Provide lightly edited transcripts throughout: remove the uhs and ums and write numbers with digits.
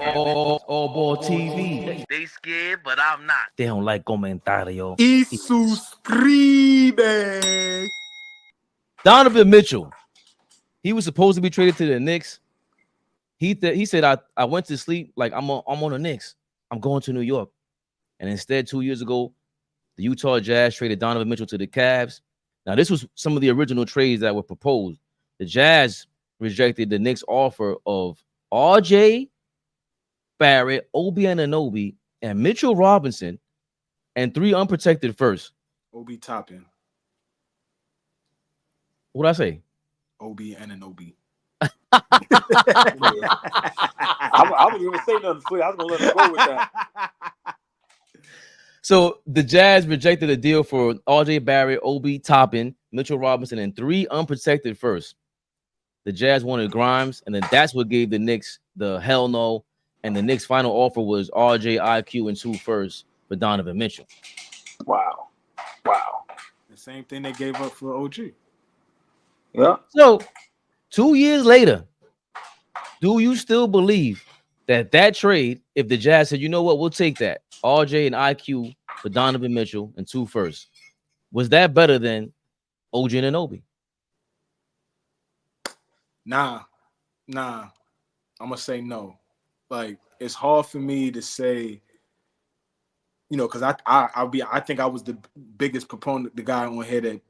AllBall TV. They scared, but I'm not. They don't like comentario. Y suscribe. Donovan Mitchell. He was supposed to be traded to the Knicks. He said, I went to sleep like I'm on the Knicks. I'm going to New York. And instead, 2 years ago, the Utah Jazz traded Donovan Mitchell to the Cavs. Now, this was some of the original trades that were proposed. The Jazz rejected the Knicks' offer of RJ Barrett, Obi Anunoby, and Mitchell Robinson, and 3 unprotected firsts. Obi Toppin. What'd I say? Obi Anunoby. I wasn't even say nothing for you. I was gonna let him go with that. So the Jazz rejected a deal for RJ Barrett, Obi Toppin, Mitchell Robinson, and 3 unprotected firsts. The Jazz wanted Grimes, and then that's what gave the Knicks the hell no. And the Knicks' final offer was RJ, IQ, and 2 firsts for Donovan Mitchell. Wow. The same thing they gave up for OG. Yeah. So 2 years later, do you still believe that trade, if the Jazz said, you know what, we'll take that, RJ and IQ for Donovan Mitchell and 2 firsts, was that better than OG and Anunoby? Nah. I'm gonna say no. Like, it's hard for me to say, you know, because I think I was the biggest proponent, the guy on here that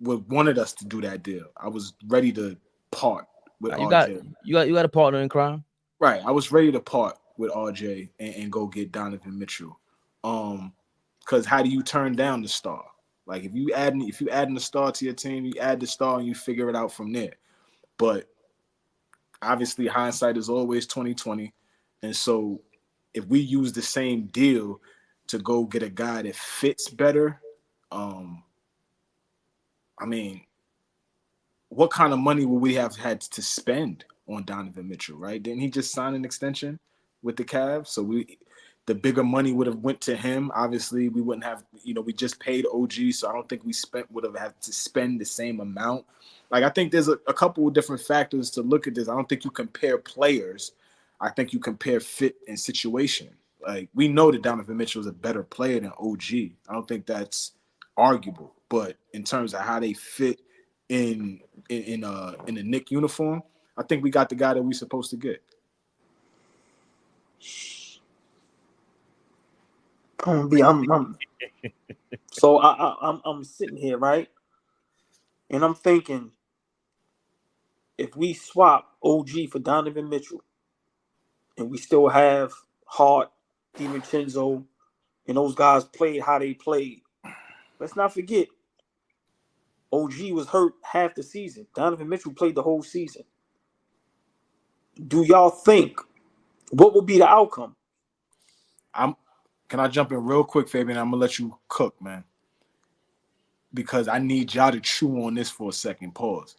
wanted us to do that deal. I was ready to part with RJ. You got a partner in crime, right? I was ready to part with RJ and go get Donovan Mitchell. Because how do you turn down the star? Like, if you adding the star to your team, you add the star and you figure it out from there. But obviously, hindsight is always 20/20. And so if we use the same deal to go get a guy that fits better, I mean, what kind of money would we have had to spend on Donovan Mitchell, right? Didn't he just sign an extension with the Cavs? So the bigger money would have went to him. Obviously, we wouldn't have, we just paid OG, so I don't think we would have had to spend the same amount. Like, I think there's a couple of different factors to look at this. I don't think you compare players. I think you compare fit and situation. Like, we know that Donovan Mitchell is a better player than OG. I don't think that's arguable. But in terms of how they fit in the Knicks uniform, I think we got the guy that we're supposed to get. So I'm sitting here, right? And I'm thinking, if we swap OG for Donovan Mitchell, and we still have Hart, DiVincenzo, and those guys played how they played, let's not forget, OG was hurt half the season. Donovan Mitchell played the whole season. Do y'all think, what would be the outcome? Can I jump in real quick, Fabian? I'm going to let you cook, man. Because I need y'all to chew on this for a second. Pause.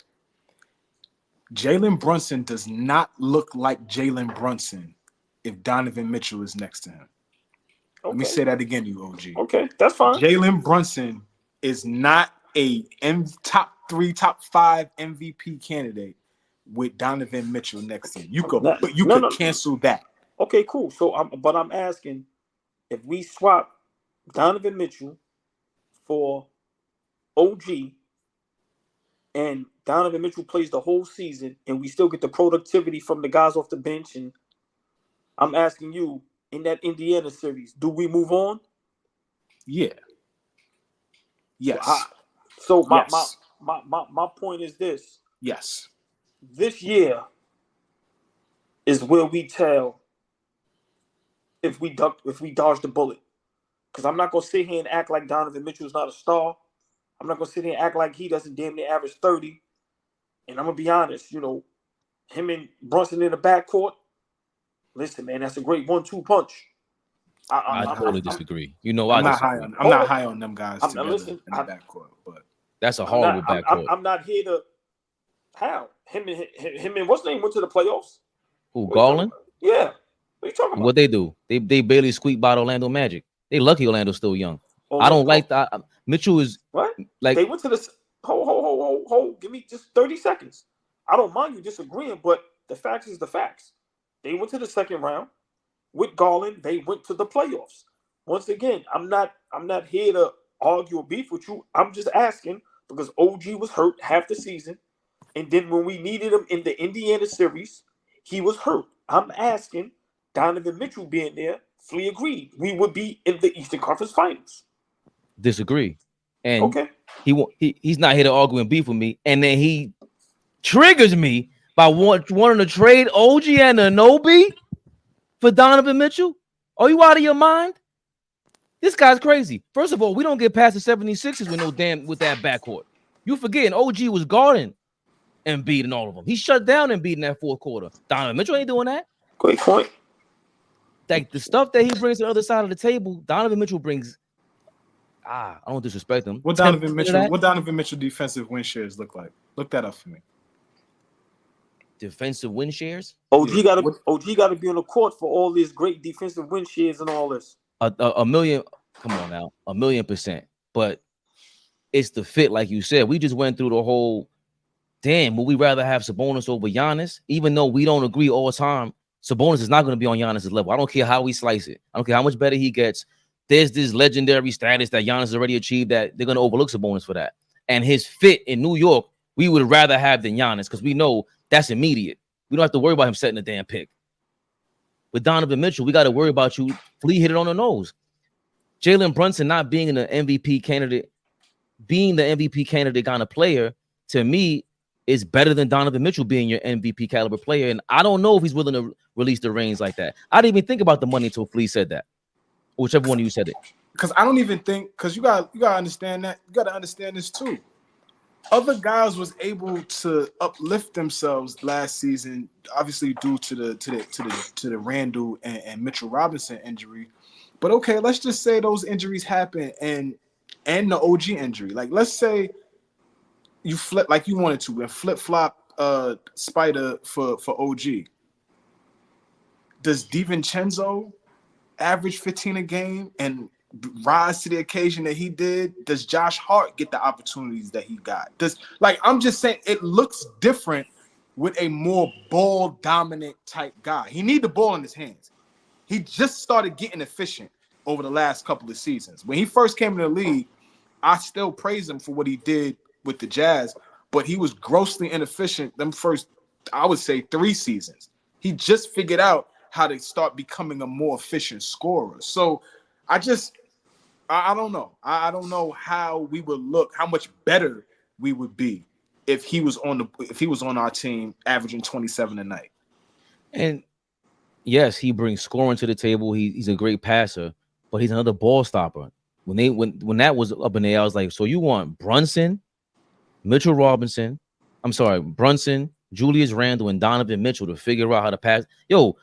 Jalen Brunson does not look like Jalen Brunson if Donovan Mitchell is next to him. Okay. Let me say that again, you OG. Okay, that's fine. Jalen Brunson is not a top 5 MVP candidate with Donovan Mitchell next to him. You could cancel that. Okay, cool. So I'm asking, if we swap Donovan Mitchell for OG and Donovan Mitchell plays the whole season and we still get the productivity from the guys off the bench, and I'm asking you, in that Indiana series, do we move on? Yeah. Yes. So my point is this. Yes. This year is where we tell if we dodge the bullet. Because I'm not going to sit here and act like Donovan Mitchell is not a star. I'm not going to sit here and act like he doesn't damn near average 30. And I'm going to be honest, him and Brunson in the backcourt, listen, man, that's a great 1-2 punch. I totally disagree. I'm not high on them guys together in the backcourt. But that's a horrible backcourt. I'm not here to... How? Him and what's name went to the playoffs? Who, Garland? Yeah. What are you talking about? What they do? They barely squeaked by Orlando Magic. They lucky Orlando's still young. I don't like that. Mitchell is what? Like, they went to the hold. Give me just 30 seconds. I don't mind you disagreeing, but the facts is the facts. They went to the second round. With Garland, they went to the playoffs. Once again, I'm not here to argue or beef with you. I'm just asking because OG was hurt half the season. And then when we needed him in the Indiana series, he was hurt. I'm asking, Donovan Mitchell being there, Flea agreed. We would be in the Eastern Conference Finals. Disagree. And okay, he's not here to argue and beef with me. And then he triggers me by wanting to trade OG and Anunoby for Donovan Mitchell. Are you out of your mind? This guy's crazy. First of all, we don't get past the 76ers with that backcourt. You forgetting OG was guarding Embiid and all of them. He shut down Embiid in that fourth quarter. Donovan Mitchell ain't doing that. Great point. Like the stuff that he brings to the other side of the table, Donovan Mitchell brings. I don't disrespect him. What Donovan Mitchell defensive win shares look like? Look that up for me. Defensive win shares? OG gotta be on the court for all these great defensive win shares and all this. A million. Come on now, 1,000,000%. But it's the fit, like you said. We just went through the whole. Damn, would we rather have Sabonis over Giannis? Even though we don't agree all the time, Sabonis is not going to be on Giannis' level. I don't care how we slice it. I don't care how much better he gets. There's this legendary status that Giannis has already achieved that they're going to overlook Sabonis for that. And his fit in New York, we would rather have than Giannis because we know that's immediate. We don't have to worry about him setting a damn pick. With Donovan Mitchell, we got to worry about you. Flea hit it on the nose. Jalen Brunson not being the MVP candidate kind of player, to me, is better than Donovan Mitchell being your MVP caliber player. And I don't know if he's willing to release the reins like that. I didn't even think about the money until Flea said that. Whichever one of you said it. Because I don't even think, because you gotta understand that. You gotta understand this too. Other guys was able to uplift themselves last season, obviously due to the Randall and Mitchell Robinson injury. But okay, let's just say those injuries happen and the OG injury. Like let's say you flip like you wanted to and flip-flop Spider for OG. Does DiVincenzo average 15 a game and rise to the occasion that he did? Does Josh Hart get the opportunities that he got? I'm just saying it looks different with a more ball dominant type guy. He need the ball in his hands. He just started getting efficient over the last couple of seasons. When he first came in the league, I still praise him for what he did with the Jazz, but he was grossly inefficient them first, I would say, 3 seasons. He just figured out how to start becoming a more efficient scorer. So I don't know. I don't know how we would look, how much better we would be if he was on our team averaging 27 a night. And yes, he brings scoring to the table. He's a great passer, but he's another ball stopper. When that was up in the air, I was like, so you want Brunson, Julius Randle, and Donovan Mitchell to figure out how to pass? Yo,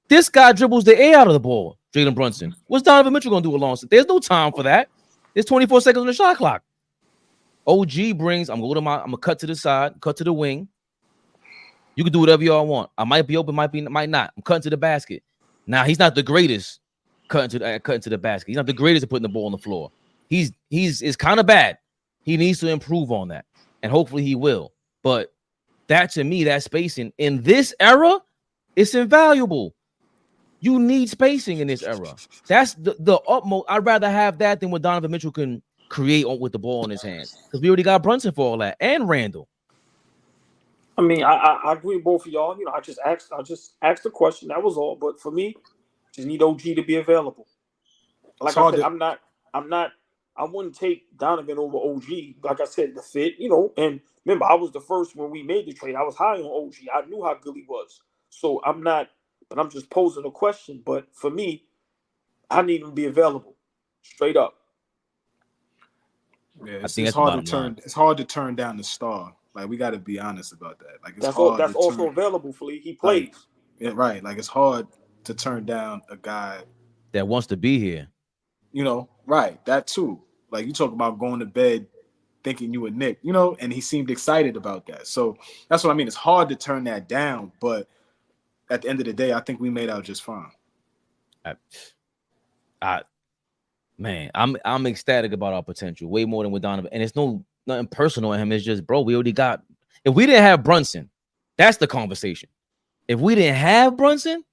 this guy dribbles the air out of the ball, Jalen Brunson. What's Donovan Mitchell going to do alongside? There's no time for that. There's 24 seconds on the shot clock. OG brings, I'm going to cut to the side, cut to the wing. You can do whatever y'all want. I might be open, might not. I'm cutting to the basket. Now, he's not the greatest cutting to the basket. He's not the greatest at putting the ball on the floor. He's kind of bad. He needs to improve on that, and hopefully he will. But that, to me, that spacing in this era, it's invaluable. You need spacing in this era. That's the utmost. I'd rather have that than what Donovan Mitchell can create with the ball in his hands, because we already got Brunson for all that and Randall. I mean, I agree with both of y'all. You know, I just asked the question. That was all. But for me, just need OG to be available. Like I said, I wouldn't take Donovan over OG. Like I said, the fit, you know, and remember, I was the first when we made the trade. I was high on OG. I knew how good he was. So I'm just posing a question. But for me, I need him to be available. Straight up. Yeah, it's hard to turn down the star. Like, we got to be honest about that. Like, that's also available for Lee. He plays. Like, yeah, right. Like, it's hard to turn down a guy that wants to be here. You know, right. That too. Like, you talk about going to bed thinking you a Knick, you know, and he seemed excited about that. So that's what I mean. It's hard to turn that down, but at the end of the day, I think we made out just fine. Man, I'm ecstatic about our potential, way more than with Donovan. And it's nothing personal in him. It's just, bro, we already got. If we didn't have Brunson, that's the conversation. If we didn't have Brunson,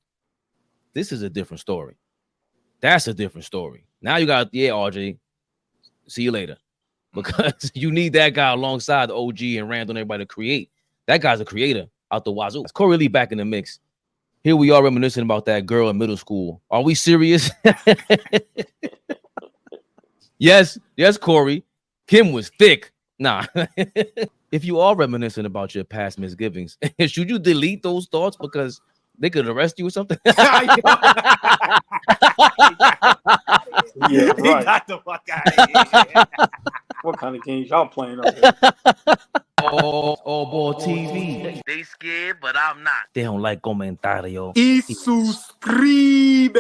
this is a different story. That's a different story. Now you got, yeah, RJ, see you later. Because you need that guy alongside the OG and Randall and everybody to create. That guy's a creator out the wazoo. Corey Lee back in the mix. Here we are reminiscing about that girl in middle school. Are we serious? Yes, Corey. Kim was thick. Nah. If you are reminiscing about your past misgivings, should you delete those thoughts because they could arrest you or something? Yeah, He right. got the fuck out of here. What kind of games y'all playing up here? AllBall TV. They scared, but I'm not. They don't like comentario. Y suscribe.